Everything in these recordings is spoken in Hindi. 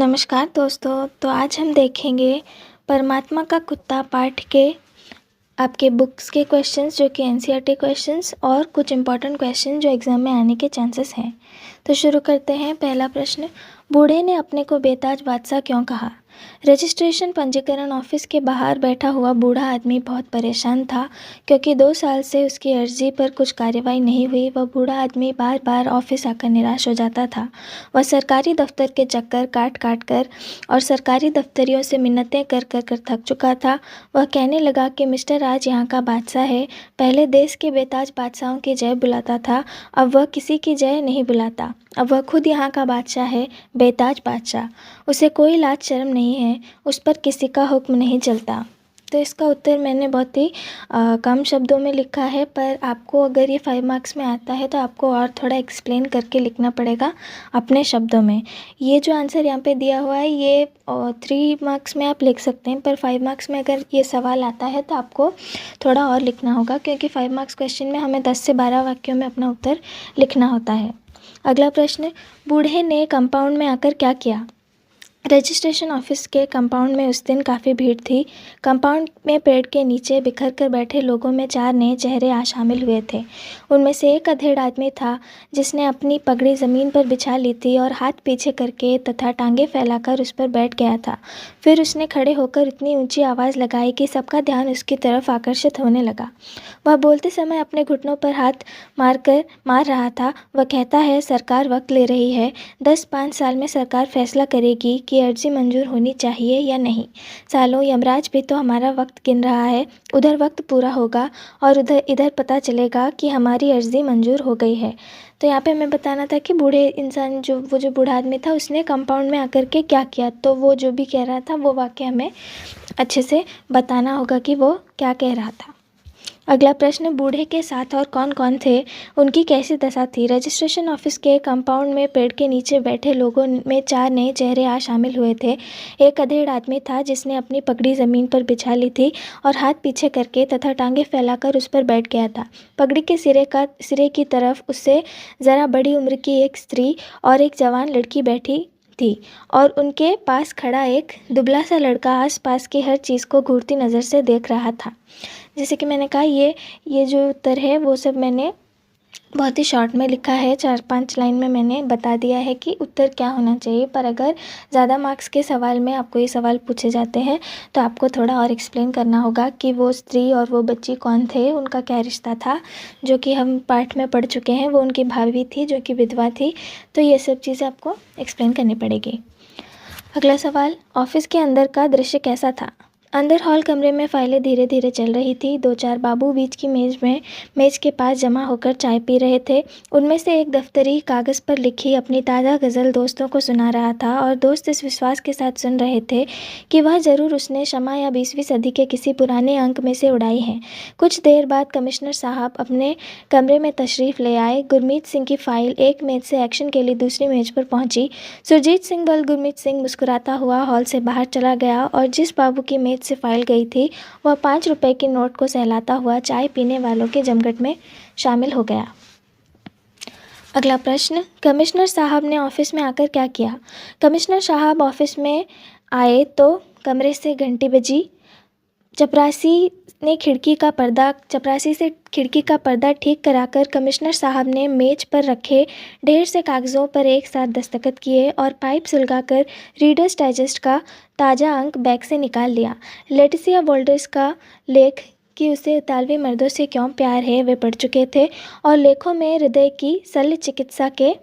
नमस्कार दोस्तों। तो आज हम देखेंगे परमात्मा का कुत्ता पाठ के आपके बुक्स के क्वेश्चंस जो कि एनसीईआरटी क्वेश्चंस और कुछ इंपॉर्टेंट क्वेश्चन जो एग्ज़ाम में आने के चांसेस हैं। तो शुरू करते हैं। पहला प्रश्न, बूढ़े ने अपने को बेताज बादशाह क्यों कहा? रजिस्ट्रेशन पंजीकरण ऑफिस के बाहर बैठा हुआ बूढ़ा आदमी बहुत परेशान था क्योंकि 2 साल से उसकी अर्जी पर कुछ कार्रवाई नहीं हुई। वह बूढ़ा आदमी बार बार ऑफिस आकर निराश हो जाता था। वह सरकारी दफ्तर के चक्कर काट काट कर और सरकारी दफ्तरियों से मिन्नतें कर कर कर थक चुका था। वह कहने लगा कि मिस्टर आज यहाँ का बादशाह है। पहले देश के बेताज बादशाहों की जय बुलाता था, अब वह किसी की जय नहीं बुलाता। अब वह खुद यहाँ का बादशाह है, बेताज बादशाह। उसे कोई लाज शर्म नहीं है, उस पर किसी का हुक्म नहीं चलता। तो इसका उत्तर मैंने बहुत ही कम शब्दों में लिखा है, पर आपको अगर ये 5 मार्क्स में आता है तो आपको और थोड़ा एक्सप्लेन करके लिखना पड़ेगा अपने शब्दों में। ये जो आंसर यहाँ पे दिया हुआ है ये 3 मार्क्स में आप लिख सकते हैं, पर 5 मार्क्स में अगर ये सवाल आता है तो आपको थोड़ा और लिखना होगा, क्योंकि 5 मार्क्स क्वेश्चन में हमें 10 से 12 वाक्यों में अपना उत्तर लिखना होता है। अगला प्रश्न, बूढ़े ने कंपाउंड में आकर क्या किया? रजिस्ट्रेशन ऑफिस के कंपाउंड में उस दिन काफ़ी भीड़ थी। कंपाउंड में पेड़ के नीचे बिखर कर बैठे लोगों में 4 नए चेहरे आ शामिल हुए थे। उनमें से एक अधेड़ आदमी था जिसने अपनी पगड़ी ज़मीन पर बिछा ली थी और हाथ पीछे करके तथा टांगें फैलाकर उस पर बैठ गया था। फिर उसने खड़े होकर इतनी ऊंची आवाज़ लगाई कि सबका ध्यान उसकी तरफ आकर्षित होने लगा। वह बोलते समय अपने घुटनों पर हाथ मार रहा था। वह कहता है, सरकार वक्त ले रही है। 10-5 साल में सरकार फैसला करेगी कि अर्जी मंजूर होनी चाहिए या नहीं। सालों, यमराज भी तो हमारा वक्त गिन रहा है। उधर वक्त पूरा होगा और इधर पता चलेगा कि हमारी अर्जी मंजूर हो गई है। तो यहाँ पे हमें बताना था कि बूढ़े इंसान जो बूढ़ा आदमी था उसने कंपाउंड में आकर के क्या किया। तो वो जो भी कह रहा था वो वाक्य हमें अच्छे से बताना होगा कि वो क्या कह रहा था। अगला प्रश्न, बूढ़े के साथ और कौन कौन थे? उनकी कैसी दशा थी? रजिस्ट्रेशन ऑफिस के कंपाउंड में पेड़ के नीचे बैठे लोगों में 4 नए चेहरे आ शामिल हुए थे। एक अधेड़ आदमी था जिसने अपनी पगड़ी ज़मीन पर बिछा ली थी और हाथ पीछे करके तथा टांगें फैलाकर उस पर बैठ गया था। पगड़ी के सिरे की तरफ उससे ज़रा बड़ी उम्र की एक स्त्री और एक जवान लड़की बैठी थी और उनके पास खड़ा एक दुबला सा लड़का आसपास की हर चीज़ को घूरती नज़र से देख रहा था। जैसे कि मैंने कहा ये जो उत्तर है वो सब मैंने बहुत ही शॉर्ट में लिखा है। 4-5 लाइन में मैंने बता दिया है कि उत्तर क्या होना चाहिए। पर अगर ज़्यादा मार्क्स के सवाल में आपको ये सवाल पूछे जाते हैं तो आपको थोड़ा और एक्सप्लेन करना होगा कि वो स्त्री और वो बच्ची कौन थे, उनका क्या रिश्ता था, जो कि हम पाठ में पढ़ चुके हैं। वो उनकी भाभी थी जो कि विधवा थी। तो ये सब चीज़ें आपको एक्सप्लेन करनी पड़ेगी। अगला सवाल, ऑफिस के अंदर का दृश्य कैसा था? अंदर हॉल कमरे में फाइलें धीरे धीरे चल रही थी। 2-4 बाबू बीच की मेज के पास जमा होकर चाय पी रहे थे। उनमें से एक दफ्तरी कागज़ पर लिखी अपनी ताज़ा गज़ल दोस्तों को सुना रहा था और दोस्त इस विश्वास के साथ सुन रहे थे कि वह ज़रूर उसने शमा या 20वीं सदी के किसी पुराने अंक में से उड़ाई है। कुछ देर बाद कमिश्नर साहब अपने कमरे में तशरीफ़ ले आए। गुरमीत सिंह की फ़ाइल एक मेज़ से एक्शन के लिए दूसरी मेज़ पर पहुंची। सुरजीत सिंह बल गुरमीत सिंह मुस्कुराता हुआ हॉल से बाहर चला गया और जिस बाबू की मेज़ से फाइल गई थी वह 5 रुपए के नोट को सहलाता हुआ चाय पीने वालों के जमघट में शामिल हो गया। अगला प्रश्न, कमिश्नर साहब ने ऑफिस में आकर क्या किया? कमिश्नर साहब ऑफिस में आए तो कमरे से घंटी बजी। चपरासी से खिड़की का पर्दा ठीक कराकर कमिश्नर साहब ने मेज पर रखे ढेर से कागज़ों पर एक साथ दस्तखत किए और पाइप सुलगाकर रीडर्स डाइजेस्ट का ताज़ा अंक बैग से निकाल लिया। लेटिसिया वोल्डर्स का लेख कि उसे इतालवी मर्दों से क्यों प्यार है वे पढ़ चुके थे और लेखों में हृदय की शल्य चिकित्सा के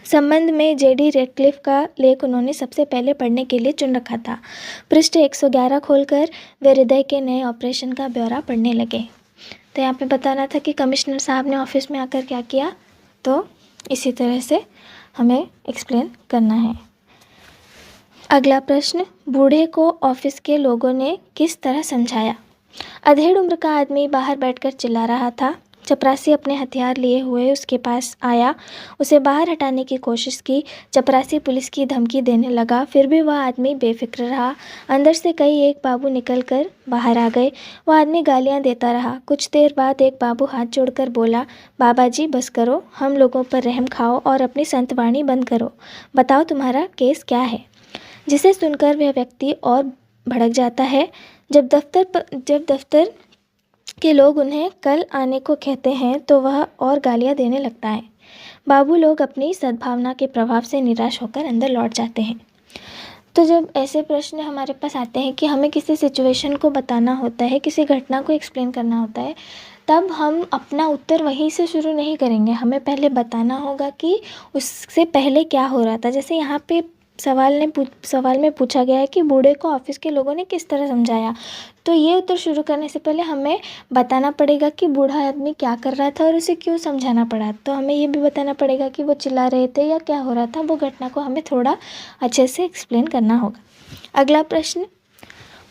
संबंध में जेडी रेडक्लिफ का लेख उन्होंने सबसे पहले पढ़ने के लिए चुन रखा था। पृष्ठ 111 खोलकर वे हृदय के नए ऑपरेशन का ब्यौरा पढ़ने लगे। तो यहाँ पे बताना था कि कमिश्नर साहब ने ऑफिस में आकर क्या किया, तो इसी तरह से हमें एक्सप्लेन करना है। अगला प्रश्न, बूढ़े को ऑफिस के लोगों ने किस तरह समझाया? अधेड़ उम्र का आदमी बाहर बैठकर चिल्ला रहा था, चपरासी अपने हथियार लिए हुए उसके पास आया, उसे बाहर हटाने की कोशिश की। चपरासी पुलिस की धमकी देने लगा, फिर भी वह आदमी बेफिक्र रहा। अंदर से कई एक बाबू निकल कर बाहर आ गए। वह आदमी गालियां देता रहा। कुछ देर बाद एक बाबू हाथ जोड़कर बोला, बाबा जी बस करो, हम लोगों पर रहम खाओ और अपनी संतवाणी बंद करो। बताओ तुम्हारा केस क्या है। जिसे सुनकर वह व्यक्ति और भड़क जाता है। जब दफ्तर के लोग उन्हें कल आने को कहते हैं तो वह और गालियां देने लगता है। बाबू लोग अपनी सद्भावना के प्रभाव से निराश होकर अंदर लौट जाते हैं। तो जब ऐसे प्रश्न हमारे पास आते हैं कि हमें किसी सिचुएशन को बताना होता है, किसी घटना को एक्सप्लेन करना होता है, तब हम अपना उत्तर वहीं से शुरू नहीं करेंगे। हमें पहले बताना होगा कि उससे पहले क्या हो रहा था। जैसे यहाँ पे सवाल में पूछा गया है कि बूढ़े को ऑफिस के लोगों ने किस तरह समझाया, तो ये उत्तर शुरू करने से पहले हमें बताना पड़ेगा कि बूढ़ा आदमी क्या कर रहा था और उसे क्यों समझाना पड़ा। तो हमें ये भी बताना पड़ेगा कि वो चिल्ला रहे थे या क्या हो रहा था, वो घटना को हमें थोड़ा अच्छे से एक्सप्लेन करना होगा। अगला प्रश्न,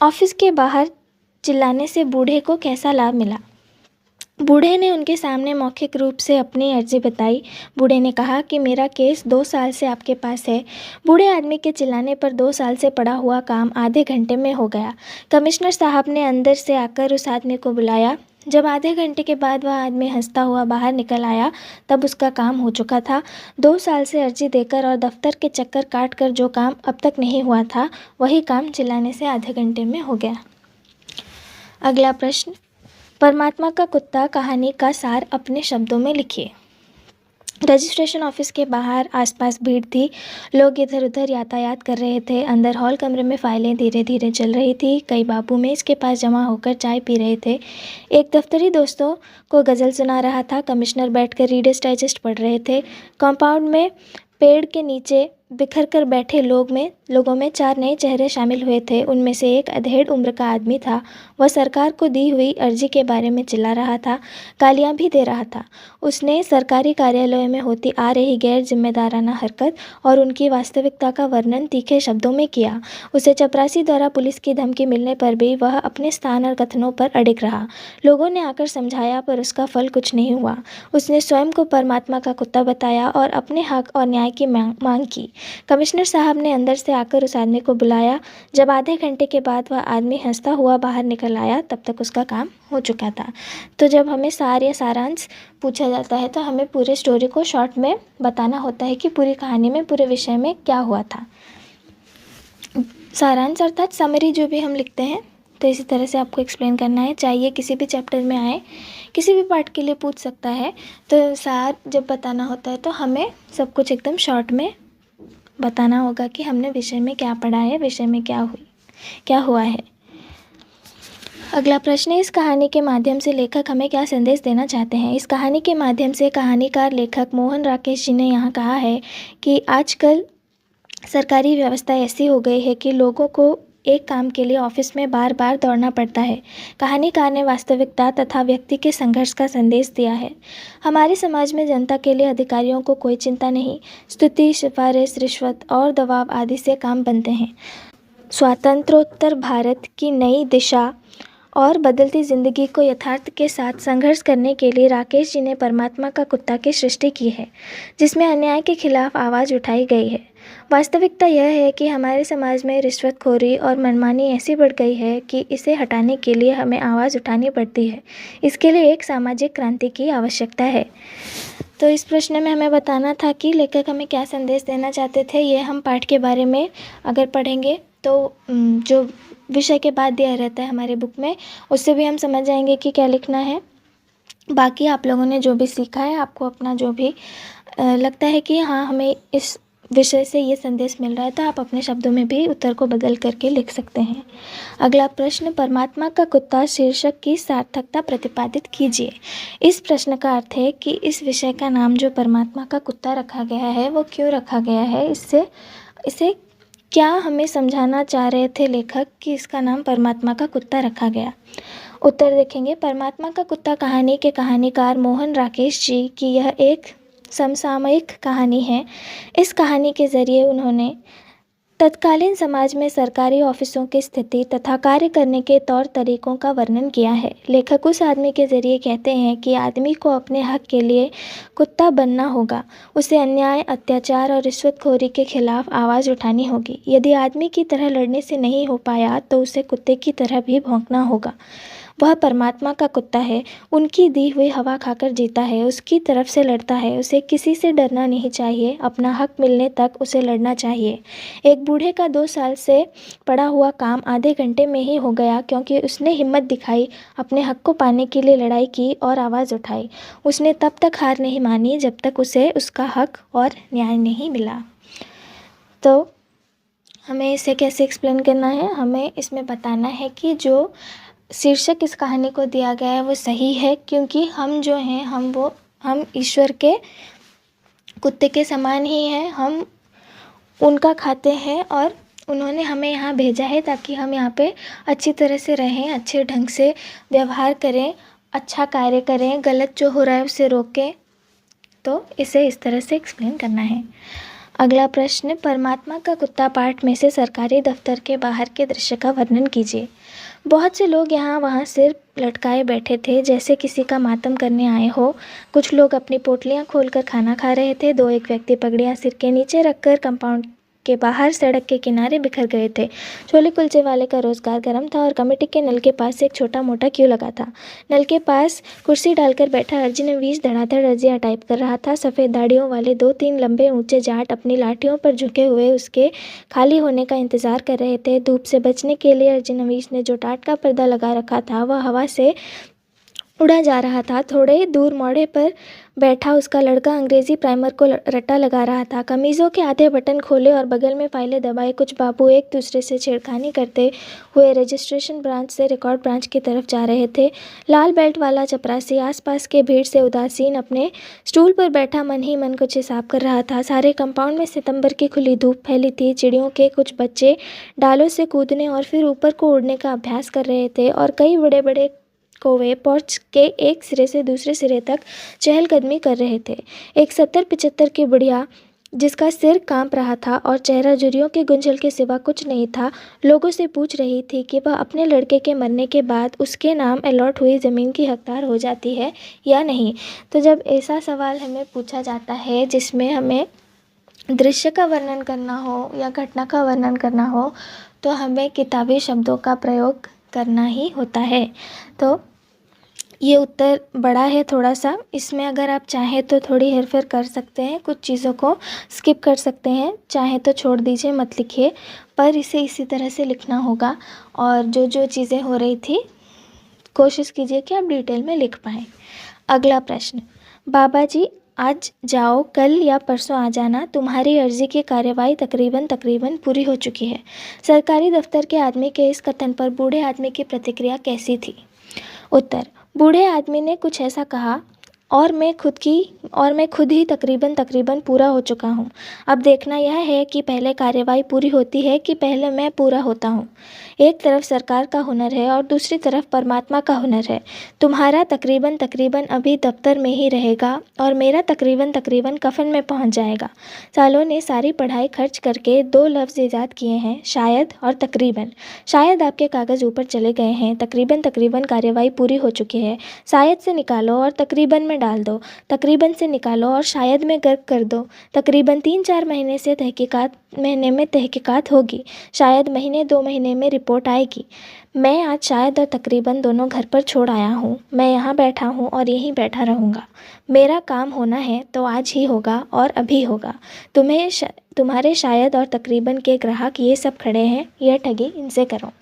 ऑफिस के बाहर चिल्लाने से बूढ़े को कैसा लाभ मिला। बूढ़े ने उनके सामने मौखिक रूप से अपनी अर्जी बताई। बूढ़े ने कहा कि मेरा केस 2 साल से आपके पास है। बूढ़े आदमी के चिल्लाने पर 2 साल से पड़ा हुआ काम आधे घंटे में हो गया। कमिश्नर साहब ने अंदर से आकर उस आदमी को बुलाया। जब आधे घंटे के बाद वह आदमी हंसता हुआ बाहर निकल आया, तब उसका काम हो चुका था। 2 साल से अर्जी देकर और दफ्तर के चक्कर काट कर जो काम अब तक नहीं हुआ था, वही काम चिल्लाने से आधे घंटे में हो गया। अगला प्रश्न, परमात्मा का कुत्ता कहानी का सार अपने शब्दों में लिखिए। रजिस्ट्रेशन ऑफिस के बाहर आसपास भीड़ थी। लोग इधर उधर यातायात कर रहे थे। अंदर हॉल कमरे में फाइलें धीरे धीरे चल रही थी। कई बाबू मेज के पास जमा होकर चाय पी रहे थे। एक दफ्तरी दोस्तों को गज़ल सुना रहा था। कमिश्नर बैठकर रीडर्स डाइजेस्ट पढ़ रहे थे। कंपाउंड में पेड़ के नीचे बिखर कर बैठे लोगों में 4 नए चेहरे शामिल हुए थे। उनमें से एक अधेड़ उम्र का आदमी था। वह सरकार को दी हुई अर्जी के बारे में चिल्ला रहा था, गालियां भी दे रहा था। उसने सरकारी कार्यालयों में होती आ रही गैर जिम्मेदाराना हरकत और उनकी वास्तविकता का वर्णन तीखे शब्दों में किया। उसे चपरासी द्वारा पुलिस की धमकी मिलने पर भी वह अपने स्थान और कथनों पर अडिग रहा। लोगों ने आकर समझाया, पर उसका फल कुछ नहीं हुआ। उसने स्वयं को परमात्मा का कुत्ता बताया और अपने हक और न्याय की मांग की। कमिश्नर साहब ने अंदर से आकर उस आदमी को बुलाया। जब आधे घंटे के बाद वह आदमी हंसता हुआ बाहर निकल आया, तब तक उसका काम हो चुका था। तो जब हमें सार या सारांश पूछा जाता है तो हमें पूरे स्टोरी को शॉर्ट में बताना होता है कि पूरी कहानी में, पूरे विषय में क्या हुआ था। सारांश अर्थात समरी जो भी हम लिखते हैं, तो इसी तरह से आपको एक्सप्लेन करना है। चाहिए किसी भी चैप्टर में आए, किसी भी पार्ट के लिए पूछ सकता है। तो सार जब बताना होता है तो हमें सब कुछ एकदम शॉर्ट में बताना होगा कि हमने विषय में क्या पढ़ा है, विषय में क्या हुआ है। अगला प्रश्न है, इस कहानी के माध्यम से लेखक हमें क्या संदेश देना चाहते हैं। इस कहानी के माध्यम से कहानीकार लेखक मोहन राकेश जी ने यहाँ कहा है कि आजकल सरकारी व्यवस्था ऐसी हो गई है कि लोगों को एक काम के लिए ऑफिस में बार बार दौड़ना पड़ता है। कहानीकार ने वास्तविकता तथा व्यक्ति के संघर्ष का संदेश दिया है। हमारे समाज में जनता के लिए अधिकारियों को कोई चिंता नहीं। स्तुति, सिफारिश, रिश्वत और दबाव आदि से काम बनते हैं। स्वातंत्रोत्तर भारत की नई दिशा और बदलती ज़िंदगी को यथार्थ के साथ संघर्ष करने के लिए राकेश जी ने परमात्मा का कुत्ता की सृष्टि की है, जिसमें अन्याय के खिलाफ आवाज़ उठाई गई है। वास्तविकता यह है कि हमारे समाज में रिश्वतखोरी और मनमानी ऐसी बढ़ गई है कि इसे हटाने के लिए हमें आवाज़ उठानी पड़ती है। इसके लिए एक सामाजिक क्रांति की आवश्यकता है। तो इस प्रश्न में हमें बताना था कि लेखक हमें क्या संदेश देना चाहते थे। ये हम पाठ के बारे में अगर पढ़ेंगे तो जो विषय के बाद दिया रहता है हमारे बुक में, उससे भी हम समझ जाएंगे कि क्या लिखना है। बाकी आप लोगों ने जो भी सीखा है, आपको अपना जो भी लगता है कि हाँ हमें इस विषय से ये संदेश मिल रहा है, तो आप अपने शब्दों में भी उत्तर को बदल करके लिख सकते हैं। अगला प्रश्न, परमात्मा का कुत्ता शीर्षक की सार्थकता प्रतिपादित कीजिए। इस प्रश्न का अर्थ है कि इस विषय का नाम जो परमात्मा का कुत्ता रखा गया है वो क्यों रखा गया है, इसे क्या हमें समझाना चाह रहे थे लेखक कि इसका नाम परमात्मा का कुत्ता रखा गया। उत्तर देखेंगे। परमात्मा का कुत्ता कहानी के कहानीकार मोहन राकेश जी की यह एक समसामयिक कहानी है। इस कहानी के ज़रिए उन्होंने तत्कालीन समाज में सरकारी ऑफिसों की स्थिति तथा कार्य करने के तौर तरीकों का वर्णन किया है। लेखक उस आदमी के जरिए कहते हैं कि आदमी को अपने हक के लिए कुत्ता बनना होगा। उसे अन्याय, अत्याचार और रिश्वतखोरी के खिलाफ आवाज़ उठानी होगी। यदि आदमी की तरह लड़ने से नहीं हो पाया तो उसे कुत्ते की तरह भी भौंकना होगा। वह परमात्मा का कुत्ता है, उनकी दी हुई हवा खाकर जीता है, उसकी तरफ से लड़ता है। उसे किसी से डरना नहीं चाहिए, अपना हक मिलने तक उसे लड़ना चाहिए। एक बूढ़े का 2 साल से पड़ा हुआ काम आधे घंटे में ही हो गया, क्योंकि उसने हिम्मत दिखाई, अपने हक को पाने के लिए लड़ाई की और आवाज़ उठाई। उसने तब तक हार नहीं मानी जब तक उसे उसका हक और न्याय नहीं मिला। तो हमें इसे कैसे एक्सप्लेन करना है? हमें इसमें बताना है कि जो शीर्षक इस कहानी को दिया गया है वो सही है, क्योंकि हम जो हैं हम ईश्वर के कुत्ते के समान ही हैं। हम उनका खाते हैं और उन्होंने हमें यहाँ भेजा है ताकि हम यहाँ पे अच्छी तरह से रहें, अच्छे ढंग से व्यवहार करें, अच्छा कार्य करें, गलत जो हो रहा है उसे रोकें। तो इसे इस तरह से एक्सप्लेन करना है। अगला प्रश्न, परमात्मा का कुत्ता पाठ में से सरकारी दफ्तर के बाहर के दृश्य का वर्णन कीजिए। बहुत से लोग यहाँ वहाँ सिर लटकाए बैठे थे, जैसे किसी का मातम करने आए हो। कुछ लोग अपनी पोटलियाँ खोलकर खाना खा रहे थे। 2-1 व्यक्ति पगड़ियाँ सिर के नीचे रखकर कंपाउंड के बाहर सड़क के किनारे बिखर गए थे। छोले कुलचे वाले का रोजगार गर्म था और कमेटी के नल के पास एक छोटा मोटा क्यू लगा था। नल के पास कुर्सी डालकर बैठा अर्जी नवीस धड़ाधड़ अर्जियाँ टाइप कर रहा था। सफ़ेद दाढ़ियों वाले 2-3 लंबे ऊंचे जाट अपनी लाठियों पर झुके हुए उसके खाली होने का इंतजार कर रहे थे। धूप से बचने के लिए अर्जी नवीस ने जो टाट का पर्दा लगा रखा था वह हवा से उड़ा जा रहा था। थोड़े दूर मोड़े पर बैठा उसका लड़का अंग्रेजी प्राइमर को रट्टा लगा रहा था। कमीज़ों के आधे बटन खोले और बगल में फाइलें दबाए कुछ बाबू एक दूसरे से छेड़खानी करते हुए रजिस्ट्रेशन ब्रांच से रिकॉर्ड ब्रांच की तरफ जा रहे थे। लाल बेल्ट वाला चपरासी आसपास के भीड़ से उदासीन अपने स्टूल पर बैठा मन ही मन कुछ हिसाब कर रहा था। सारे कंपाउंड में सितंबर की खुली धूप फैली थी। चिड़ियों के कुछ बच्चे डालों से कूदने और फिर ऊपर को उड़ने का अभ्यास कर रहे थे और कई बड़े बड़े कौवे पोर्च के एक सिरे से दूसरे सिरे तक चहलकदमी कर रहे थे। एक 70-75 की बुढ़िया जिसका सिर कांप रहा था और चेहरा झुर्रियों के गुंजल के सिवा कुछ नहीं था, लोगों से पूछ रही थी कि वह अपने लड़के के मरने के बाद उसके नाम अलॉट हुई ज़मीन की हकदार हो जाती है या नहीं। तो जब ऐसा सवाल हमें पूछा जाता है जिसमें हमें दृश्य का वर्णन करना हो या घटना का वर्णन करना हो, तो हमें किताबी शब्दों का प्रयोग करना ही होता है। तो ये उत्तर बड़ा है थोड़ा सा, इसमें अगर आप चाहें तो थोड़ी हेरफेर कर सकते हैं, कुछ चीज़ों को स्किप कर सकते हैं, चाहे तो छोड़ दीजिए, मत लिखिए, पर इसे इसी तरह से लिखना होगा। और जो जो चीज़ें हो रही थी कोशिश कीजिए कि आप डिटेल में लिख पाएँ। अगला प्रश्न, बाबा जी आज जाओ, कल या परसों आ जाना, तुम्हारी अर्जी की कार्यवाही तकरीबन पूरी हो चुकी है। सरकारी दफ्तर के आदमी के इस कथन पर बूढ़े आदमी की प्रतिक्रिया कैसी थी? उत्तर, बूढ़े आदमी ने कुछ ऐसा कहा, और मैं खुद ही तकरीबन पूरा हो चुका हूँ। अब देखना यह है कि पहले कार्यवाही पूरी होती है कि पहले मैं पूरा होता हूँ। एक तरफ सरकार का हुनर है और दूसरी तरफ परमात्मा का हुनर है। तुम्हारा तकरीबन अभी दफ्तर में ही रहेगा और मेरा तकरीबन कफन में पहुँच जाएगा। सालों ने सारी पढ़ाई खर्च करके 2 लफ्ज़ ईजाद किए हैं, शायद और तकरीबन। शायद आपके कागज़ ऊपर चले गए हैं, तकरीबन कार्यवाही पूरी हो चुकी है। शायद से निकालो और तकरीबन में डाल दो, तकरीबन से निकालो और शायद में गर्क कर दो। तकरीबन 3-4 महीने में तहकीकात होगी, शायद महीने 2 महीने में रिपोर्ट आएगी। मैं आज शायद और तकरीबन दोनों घर पर छोड़ आया हूँ। मैं यहाँ बैठा हूँ और यहीं बैठा रहूँगा। मेरा काम होना है तो आज ही होगा और अभी होगा। तुम्हारे शायद और तकरीबन के ग्राहक ये सब खड़े हैं, यह ठगी इनसे करो।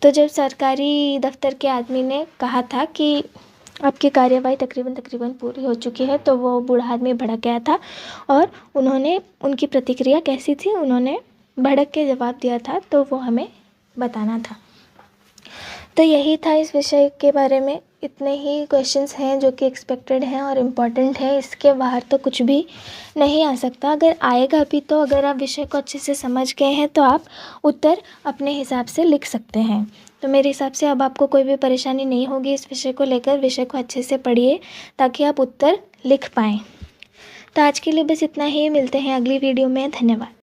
तो जब सरकारी दफ्तर के आदमी ने कहा था कि आपकी कार्यवाही तकरीबन पूरी हो चुकी है, तो वो बूढ़ा आदमी भड़क गया था और उनकी प्रतिक्रिया कैसी थी, उन्होंने भड़क के जवाब दिया था, तो वो हमें बताना था। तो यही था इस विषय के बारे में। इतने ही क्वेश्चंस हैं जो कि एक्सपेक्टेड हैं और इम्पॉर्टेंट हैं, इसके बाहर तो कुछ भी नहीं आ सकता। अगर आएगा भी तो अगर आप विषय को अच्छे से समझ गए हैं तो आप उत्तर अपने हिसाब से लिख सकते हैं। तो मेरे हिसाब से अब आपको कोई भी परेशानी नहीं होगी इस विषय को लेकर। विषय को अच्छे से पढ़िए ताकि आप उत्तर लिख पाएँ। तो आज के लिए बस इतना ही, मिलते हैं अगली वीडियो में। धन्यवाद।